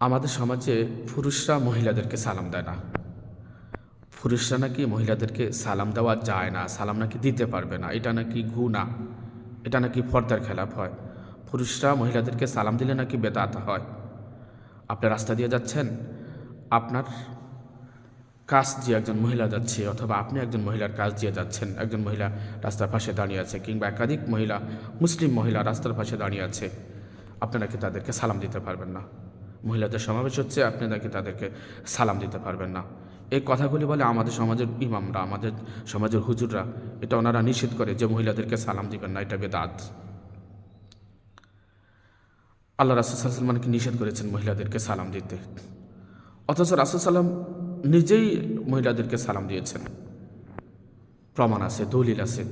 আমাদের সমাজে পুরুষরা মহিলাদেরকে সালাম দেয় না। পুরুষরা নাকি মহিলাদেরকে সালাম দেওয়া যায় না, সালাম নাকি দিতে পারবে না, এটা নাকি গুনাহ, এটা নাকি পর্দার খেলাপ হয়। পুরুষরা মহিলাদেরকে সালাম দিলে নাকি বেদাত হয়। আপনি রাস্তা দিয়ে যাচ্ছেন, আপনার কাছ দিয়ে একজন মহিলা যাচ্ছে, অথবা আপনি একজন মহিলার কাছ দিয়ে যাচ্ছেন, একজন মহিলা রাস্তার পাশে দাঁড়িয়ে আছে, কিংবা একাধিক মহিলা, মুসলিম মহিলা রাস্তার পাশে দাঁড়িয়ে আছে, আপনি নাকি তাদেরকে সালাম দিতে পারবেন না। মহিলাদের সমাবেশ হচ্ছে, আপনি নাকি তাদেরকে সালাম দিতে পারবেন না। এই কথাগুলি বলে আমাদের সমাজের ইমামরা, আমাদের সমাজের হুজুররা, এটা ওনারা নিষেধ করে যে মহিলাদেরকে সালাম দিবেন না, এটা বেদাত। আল্লাহ রাসূল সাল্লাল্লাহু আলাইহি ওয়াসাল্লাম নিষেধ করেছেন মহিলাদেরকে সালাম দিতে, অথচ রাসূল সাল্লাম নিজেই মহিলাদেরকে সালাম দিয়েছেন। প্রমাণ আছে, দলিল আছে।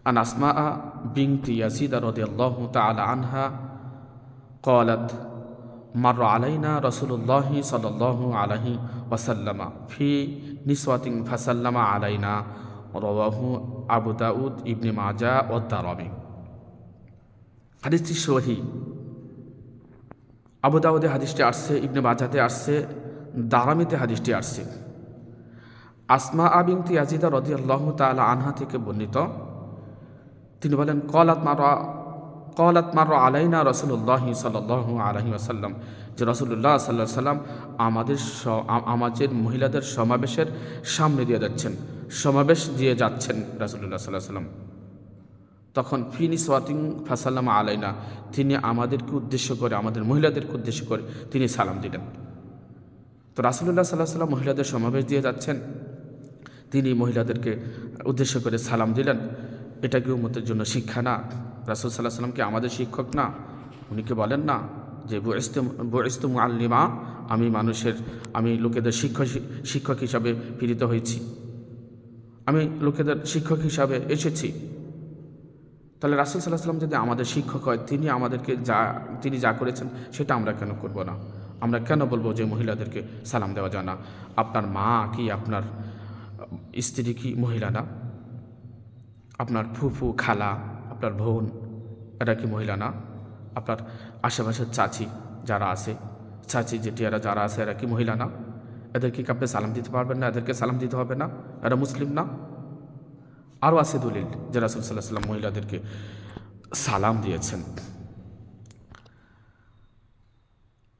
আন আসমা বিনতি ইয়াজিদ রাদিয়াল্লাহু তাআলা আনহা قالت مر علينا رسول الله صلى الله عليه وسلم في نسوة فسلم علينا رواه আবু দাউদ ইবনে মাজাহ ও দারামি। হাদিসটি সহিহ। আবু দাউদে হাদিসটি আসছে, ইবনে মাজাহতে আসছে, দারামিতে হাদিসটি আসছে। আসমা বিনতি ইয়াজিদ রাদিয়াল্লাহু তাআলা আনহা থেকে বর্ণিত, তিনি বলেন কলাত মার আলাইনা রসুল্লাহ সাল্লাল্লাহু আলাইহি ওয়াসাল্লাম, যে রসুল্লাহ সাল্লাল্লাহু আলাইহি ওয়াসাল্লাম আমাদের মহিলাদের সমাবেশের সামনে দিয়ে যাচ্ছেন, সমাবেশ দিয়ে যাচ্ছেন রসুল্লাহ সাল্লাল্লাহু আলাইহি ওয়াসাল্লাম। তখন ফি নিসওয়াতিন ফাসাল্লামা আলাইনা, তিনি আমাদেরকে উদ্দেশ্য করে, আমাদের মহিলাদেরকে উদ্দেশ্য করে তিনি সালাম দিলেন। তো রাসূলুল্লাহ সাল্লাল্লাহু আলাইহি ওয়াসাল্লাম মহিলাদের সমাবেশ দিয়ে যাচ্ছেন, তিনি মহিলাদেরকে উদ্দেশ্য করে সালাম দিলেন। এটা কি উম্মতের জন্য শিক্ষা না? রাসূল সাল্লাল্লাহু আলাইহি ওয়াসাল্লাম কি আমাদের শিক্ষক না? উনি কি বলেন না যে বুইস্তু মুআল্লিমা, আমি লোকেদের শিক্ষক হিসাবে প্রেরিত হয়েছি, আমি লোকেদের শিক্ষক হিসাবে এসেছি। তাহলে রাসূল সাল্লাল্লাহু আলাইহি ওয়াসাল্লাম যদি আমাদের শিক্ষক হয়, তিনি যা করেছেন সেটা আমরা কেন করব না? আমরা কেন বলবো যে মহিলাদেরকে সালাম দেওয়া যায় না? আপনার মা কি, আপনার স্ত্রী কি মহিলা না? আপনার ফুফু, খালা, আপনার বোন, এরা কি মহিলা না? আপনার আশেপাশের চাচি যারা আছে, চাচি জেঠিয়ারা যারা আছে, এরা কি মহিলা না? এদেরকে কি আপনি সালাম দিতে পারবেন না? এদেরকে সালাম দিতে হবে না? এরা মুসলিম না? আরও আছে দলিল যে রাসূল সাল্লাল্লাহু আলাইহি ওয়াসাল্লাম মহিলাদেরকে সালাম দিয়েছেন।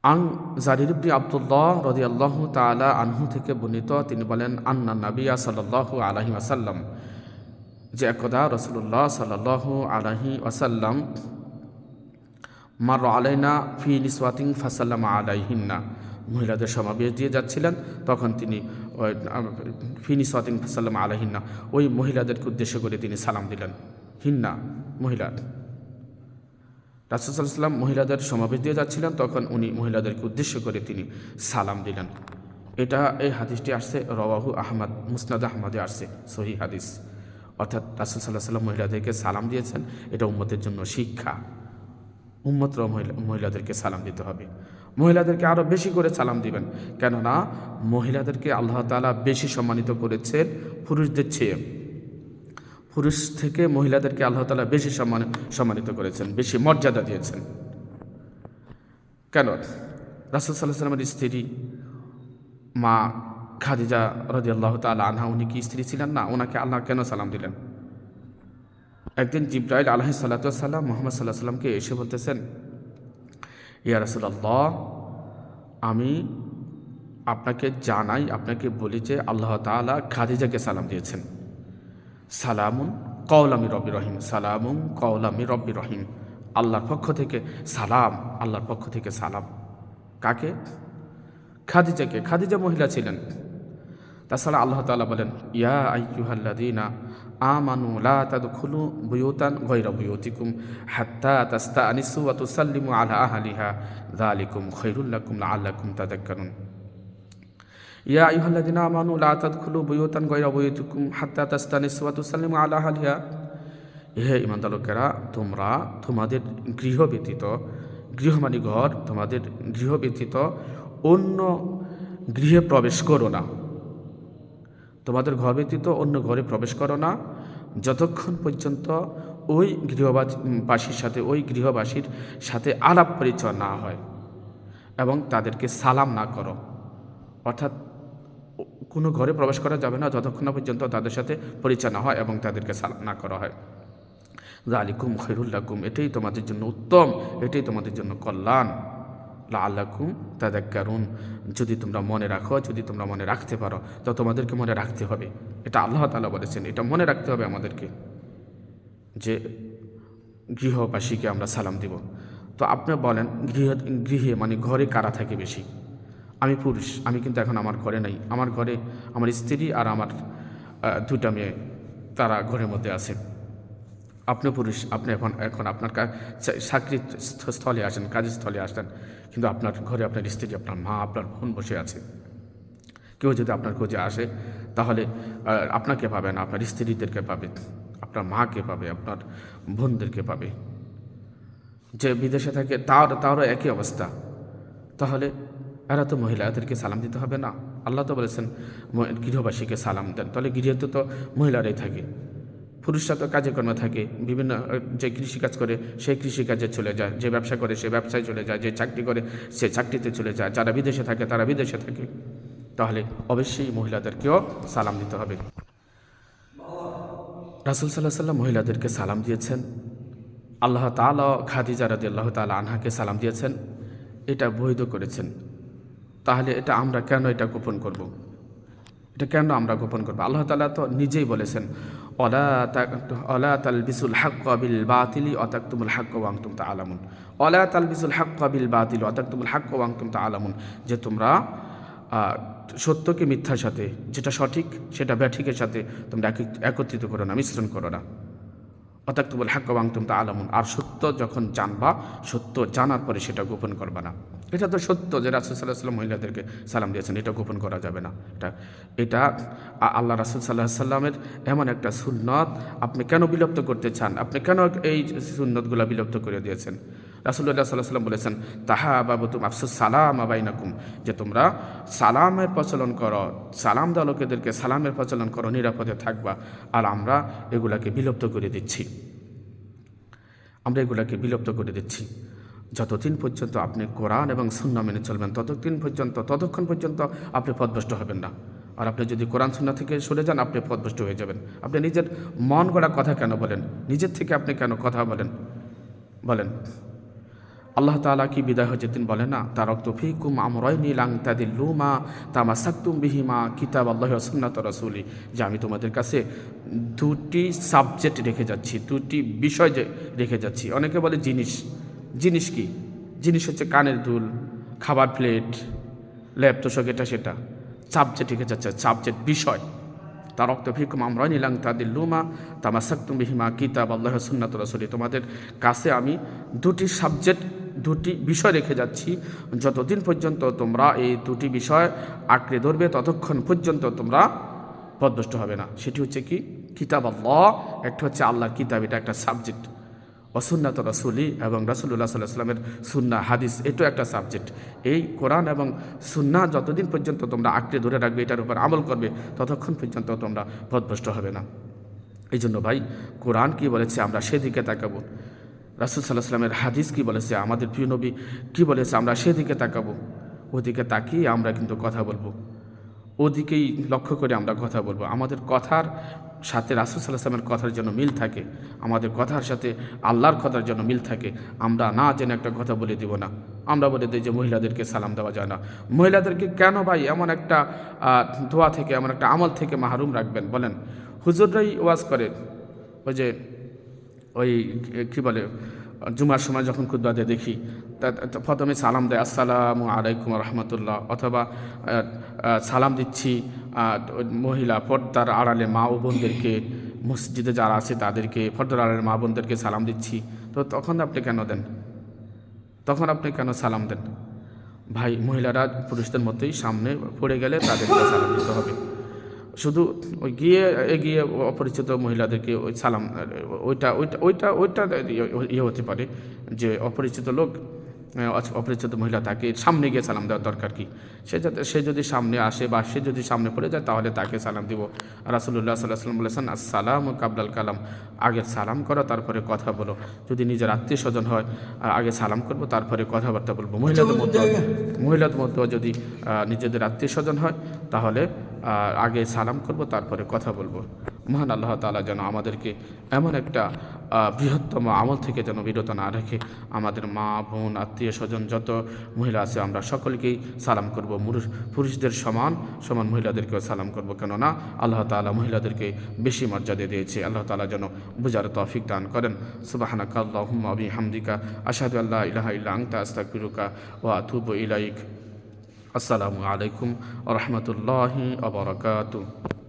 আন জারির ইবনে আব্দুল্লাহ রাদিয়াল্লাহু তাআলা আনহু থেকে বর্ণিত, তিনি বলেন আন্না নাবিয়্যা সাল্লাল্লাহু আলাইহি ওয়াসাল্লাম, যে একদা রাসূলুল্লাহ সাল্লাল্লাহু আলাইহি ওয়াসাল্লাম মার আলাইনা ফি নিসওয়াতিন ফাসাল্লামা আলাইহিন্না, মহিলাদের সমাবেশ দিয়ে যাচ্ছিলেন, তখন তিনি ফি নিসওয়াতিন ফাসাল্লামা আলাইহিন্না, ওই মহিলাদেরকে উদ্দেশ্য করে তিনি সালাম দিলেন। হিন্না মহিলা। রাসূল সাল্লাল্লাহু আলাইহি ওয়াসাল্লাম মহিলাদের সমাবেশ দিয়ে যাচ্ছিলেন, তখন উনি মহিলাদেরকে উদ্দেশ্য করে তিনি সালাম দিলেন। এই হাদিসটি আসছে রাওয়াহু আহমদ, মুসনাদ আহমদে আসছে, সহিহ হাদিস। অর্থাৎ রাসূল সাল্লাল্লাহু আলাইহি ওয়াসাল্লাম মহিলাদেরকে সালাম দিয়েছেন, এটা উম্মতের জন্য শিক্ষা। উম্মতরা মহিলাদেরকে সালাম দিতে হবে, মহিলাদেরকে আরও বেশি করে সালাম দিবেন। কেননা মহিলাদেরকে আল্লাহ তাআলা বেশি সম্মানিত করেছেন পুরুষদের চেয়ে। পুরুষ থেকে মহিলাদেরকে আল্লাহ তাআলা বেশি সম্মানিত করেছেন, বেশি মর্যাদা দিয়েছেন। কেন? রাসূল সাল্লাল্লাহু আলাইহি ওয়াসাল্লামের স্ত্রী মা খাদিজা রাদিয়াল্লাহু তাআলা আনহা, উনি কি স্ত্রী ছিলেন না? ওনাকে আল্লাহ কেন সালাম দিলেন? একদিন জিবরাইল আলাইহিস সালাতু ওয়াস সালাম মুহাম্মদ সাল্লাল্লাহু আলাইহি ওয়াসাল্লামকে এসে বলতেছেন, ইয়া রাসূলুল্লাহ, আমি আপনাকে জানাই, আপনাকে বলি যে আল্লাহ তাআলা খাদিজাকে সালাম দিয়েছেন, সালামুন কওলাম মির রব্বির রহিম, সালামুন কওলাম মির রব্বির রহিম, আল্লাহর পক্ষ থেকে সালাম, আল্লাহর পক্ষ থেকে সালাম। কাকে? খাদিজাকে। খাদিজা মহিলা ছিলেন। তাছাড়া আল্লাহ তাআলা বলেন, ইয়া আইয়ুহাল্লাযীনা আমানু লা তাদখুলু বুয়ুতান গায়রা বুয়ুতিকুম হাত্তা তাস্তানিসু ওয়া তুসাল্লিমু আলা আহলিহা যালিকুম খায়রুল লাকুম লাআল্লাকুম তাযাক্কারুন। ইয়া আইয়ুহাল্লাযীনা আমানু লা তাদখুলু বুয়ুতান গায়রা বুয়ুতিকুম হাত্তা তাস্তানিসু ওয়া তুসাল্লিমু আলা আহলিহা, হে ঈমানদার লোকেরা, তোমরা তোমাদের গৃহ ব্যতীত, গৃহ মানে ঘর, তোমাদের গৃহ ব্যতীত অন্য গৃহে প্রবেশ করো না। তোমাদের ঘর ব্যতীত অন্য ঘরে প্রবেশ করো না, যতক্ষণ পর্যন্ত ওই গৃহবাসীর সাথে আলাপ পরিচয় না হয়। এবং তাদেরকে সালাম না করো, অর্থাৎ কোনো ঘরে প্রবেশ করা যাবে না যতক্ষণ না পর্যন্ত তাদের সাথে পরিচয় না হয় এবং তাদেরকে সালাম না করা হয়। যালিকুম খায়রুল লাকুম, এটাই তোমাদের জন্য উত্তম, এটাই তোমাদের জন্য কল্যাণ। লাআল্লাকুম তাযাক্কারুন, যদি তোমরা মনে রাখো, যদি তোমরা মনে রাখতে পারো, তো তোমাদেরকে মনে রাখতে হবে। এটা আল্লাহ তাআলা বলেছেন, এটা মনে রাখতে হবে আমাদেরকে যে গৃহবাসীকে আমরা সালাম দিব। তো আপনি বলেন গৃহে মানে ঘরে কারা থাকে বেশি? আমি পুরুষ, আমি কিন্তু এখন আমার ঘরে নাই, আমার ঘরে আমার স্ত্রী আর আমার দুটা মেয়ে, তারা ঘরের মধ্যে আছে। আপনি পুরুষ, আপনি এখন আপনার চাকরির স্থলে আসেন, কাজের স্থলে আসেন, কিন্তু আপনার ঘরে আপনার স্ত্রী, আপনার মা, আপনার বোন বসে আছে। কেউ যদি আপনার খোঁজে আসে তাহলে আপনাকে পাবে না, আপনার স্ত্রীদেরকে পাবে, আপনার মাকে পাবে, আপনার বোনদেরকে পাবে। যে বিদেশে থাকে তারও একই অবস্থা। তাহলে এরা তো মহিলা, এদেরকে সালাম দিতে হবে না? আল্লাহ তো বলেছেন গৃহবাসীকে সালাম দেন। তাহলে গৃহতে তো মহিলারাই থাকে, পুরুষরা তো কাজে কর্মে থাকে, বিভিন্ন যে কৃষিকাজ করে সেই কৃষিকাজে চলে যায়, যে ব্যবসা করে সে ব্যবসায় চলে যায়, যে চাকরি করে সে চাকরিতে চলে যায়, যারা বিদেশে থাকে তারা বিদেশে থাকে। তাহলে অবশ্যই মহিলাদেরকেও সালাম দিতে হবে। রাসূল সাল্লাল্লাহু আলাইহি ওয়াসাল্লাম মহিলাদেরকে সালাম দিয়েছেন, আল্লাহ তাআলা খাদিজা রাদিয়াল্লাহু তাআলা আনহাকে সালাম দিয়েছেন, এটা বৈধ করেছেন। তাহলে এটা আমরা কেন এটা গোপন করব? এটা কেন আমরা গোপন করব? আল্লাহ তাআলা তো নিজেই বলেছেন, অলা তালবিসুল হাক্কা বিল বাতিলি ওয়া তাকতুমুল হাক্কা ওয়া আনতুম তাআলামুন। অলা তালবিসুল হাক্কা বিল বাতিলি ওয়া তাকতুমুল হাক্কা ওয়া আনতুম তাআলামুন, যে তোমরা সত্যকে মিথ্যার সাথে, যেটা সঠিক সেটা ব্যাঠিকের সাথে তোমরা একত্রিত করো না, মিশ্রণ করো না। অতাকতুবুল হাক্কা ওয়া আনতুম তাআলামুন, আর সত্য যখন জানবা, সত্য জানার পরে সেটা গোপন করবা না। এটা তো সত্য যে রাসূল সাল্লাল্লাহু আলাইহি ওয়াসাল্লাম মহিলাদেরকে সালাম দিয়েছেন, এটা গোপন করা যাবে না। এটা আল্লাহ রাসূল সাল্লাল্লাহু আলাইহি ওয়াসাল্লামের এমন একটা সুন্নত, আপনি কেন বিলুপ্ত করতে চান? আপনি কেন এই সুন্নতগুলো বিলুপ্ত করে দিয়েছেন? রাসূলুল্লাহ সাল্লাল্লাহু আলাইহি ওয়াসাল্লাম বলেছেন, তাহাবাবতুম আফসুস সালাম বাইনাকুম, যে তোমরা সালামের প্রচলন করো, সালাম দেওয়া লোকেদেরকে সালামের প্রচলন করো, নিরাপদে থাকবা। আর আমরা এগুলাকে বিলুপ্ত করে দিচ্ছি, আমরা এগুলাকে বিলুপ্ত করে দিচ্ছি। যতদিন পর্যন্ত আপনি কোরআন এবং সুন্নাহ মেনে চলবেন ততক্ষণ পর্যন্ত আপনি পথভ্রষ্ট হবেন না। আর আপনি যদি কোরআন সুন্নাহ থেকে সরে যান, আপনি পথভ্রষ্ট হয়ে যাবেন। আপনি নিজের মন গড়া কথা কেন বলেন? নিজের থেকে আপনি কেন কথা বলেন? আল্লাহ তাআলা কি বিদায় হয়ে যেতেন বলে না, তারাকতু ফীকুম আমরাইনি লাং তাদিল্লু মা তামাসসাকতুম বিহিমা কিতাবাল্লাহি ওয়া সুন্নাত রাসূলি, যে আমি তোমাদের কাছে দুটি সাবজেক্ট রেখে যাচ্ছি, দুটি বিষয় যে রেখে যাচ্ছি। অনেকে বলে জিনিস কি? জিনিস হচ্ছে কানের দুল, খাবার প্লেট, ল্যাপ তোষক, এটা সেটা। সাবজেক্ট রেখে যাচ্ছে, সাবজেক্ট বিষয়। তারাকতু ফীকুম আমরাইনি লাং তাদিল্লু মা তামাসসাকতুম বিহিমা কিতাবাল্লাহি ওয়া সুন্নাত রাসূলি, তোমাদের কাছে আমি দুটি সাবজেক্ট, দুটি বিষয় রেখে যাচ্ছি। যতদিন পর্যন্ত তোমরা এই দুটি বিষয় আঁকড়ে ধরবে ততক্ষণ পর্যন্ত তোমরা পথভ্রষ্ট হবে না। সেটি হচ্ছে কি? কিতাব আল্লাহ, একটা হচ্ছে আল্লাহর কিতাব, এটা একটা সাবজেক্ট। সুন্নাত রাসূলি, এবং রাসূলুল্লাহ সাল্লাল্লাহু আলাইহি ওয়াসাল্লামের সুন্নাহ হাদিস, এটাও একটা সাবজেক্ট। এই কোরআন এবং সুন্নাহ যতদিন পর্যন্ত তোমরা আঁকড়ে ধরে রাখবে, এটার উপর আমল করবে, ততক্ষণ পর্যন্ত তোমরা পথভ্রষ্ট হবে না। এই জন্য ভাই, কোরআন কি বলেছে আমরা সেদিকে তাকাবো, রাসূল সাল্লাল্লাহু আলাইহি ওয়াসাল্লামের হাদিস কি বলেছে, আমাদের প্রিয় নবী কি বলেছে, আমরা সেদিকে তাকাবো। ওদিকে তাকিয়ে আমরা কিন্তু কথা বলবো, ওদিকেই লক্ষ্য করে আমরা কথা বলবো। আমাদের কথার সাথে রাসূল সাল্লাল্লাহু আলাইহি ওয়াসাল্লামের কথার জন্য মিল থাকে, আমাদের কথার সাথে আল্লাহর কথার জন্য মিল থাকে। আমরা না জেনে একটা কথা বলে দিব না। আমরা বলে দিই যে মহিলাদেরকে সালাম দেওয়া যায় না। মহিলাদেরকে কেন ভাই এমন একটা দোয়া থেকে, এমন একটা আমল থেকে মাহরুম রাখবেন বলেন? হুজুররাই ওয়াজ করে, ওই কী বলে, জুমার সময় যখন খুতবা দিয়ে দেখি, প্রথমে সালাম দেয়, আসসালামু আলাইকুম রহমতুল্লাহ, অথবা সালাম দিচ্ছি মহিলা পর্দার আড়ালে মা ও বোনদেরকে, মসজিদে যারা আছে তাদেরকে, পর্দার আড়ালে মা বোনদেরকে সালাম দিচ্ছি। তো তখন আপনি কেন দেন? তখন আপনি কেন সালাম দেন? ভাই, মহিলারা পুরুষদের মতোই, সামনে পড়ে গেলে তাদেরকে সালাম দিতে হবে। শুধু ওই এগিয়ে অপরিচিত মহিলাদেরকে ওই সালাম, ওইটা ইয়ে হতে পারে যে অপরিচিত লোক অপরিচিত মহিলা তাকে সামনে গিয়ে সালাম দেওয়ার দরকার কি? সে যদি সামনে আসে বা সে যদি সামনে পড়ে যায় তাহলে তাকে সালাম দিব। রাসূলুল্লাহ সাল্লাল্লাহু আলাইহি ওয়াসাল্লাম বলেছেন, আসসালামু কাবলাল কালাম, আগে সালাম করো তারপরে কথা বলো। যদি নিজের আত্মীয় স্বজন হয় আগে সালাম করবো তারপরে কথাবার্তা বলবো। মহিলাদের মধ্যেও যদি নিজেদের আত্মীয় স্বজন হয় তাহলে আগে সালাম করব তারপরে কথা বলবো। মহান আল্লাহ তাআলা যেন আমাদেরকে এমন একটা বৃহত্তম আমল থেকে যেন বিরত না রেখে আমাদের মা বোন আত্মীয় স্বজন যত মহিলা আছে আমরা সকলকেই সালাম করব। পুরুষদের সমান সমান মহিলাদেরকেও সালাম করব, কেননা আল্লাহ তাআলা মহিলাদেরকে বেশি মর্যাদা দিয়েছে। আল্লাহ তাআলা যেন বুঝার তৌফিক দান করেন। সুবহানাকা আল্লাহুম্মা ওয়া বিহামদিকা আশহাদু আল্লা ইলাহা ইল্লা আনতা আস্তাগফিরুকা ওয়া আতুবু ইলাইক। আসসালামু আলাইকুম ওয়া রাহমাতুল্লাহি ওয়া বারাকাতুহু।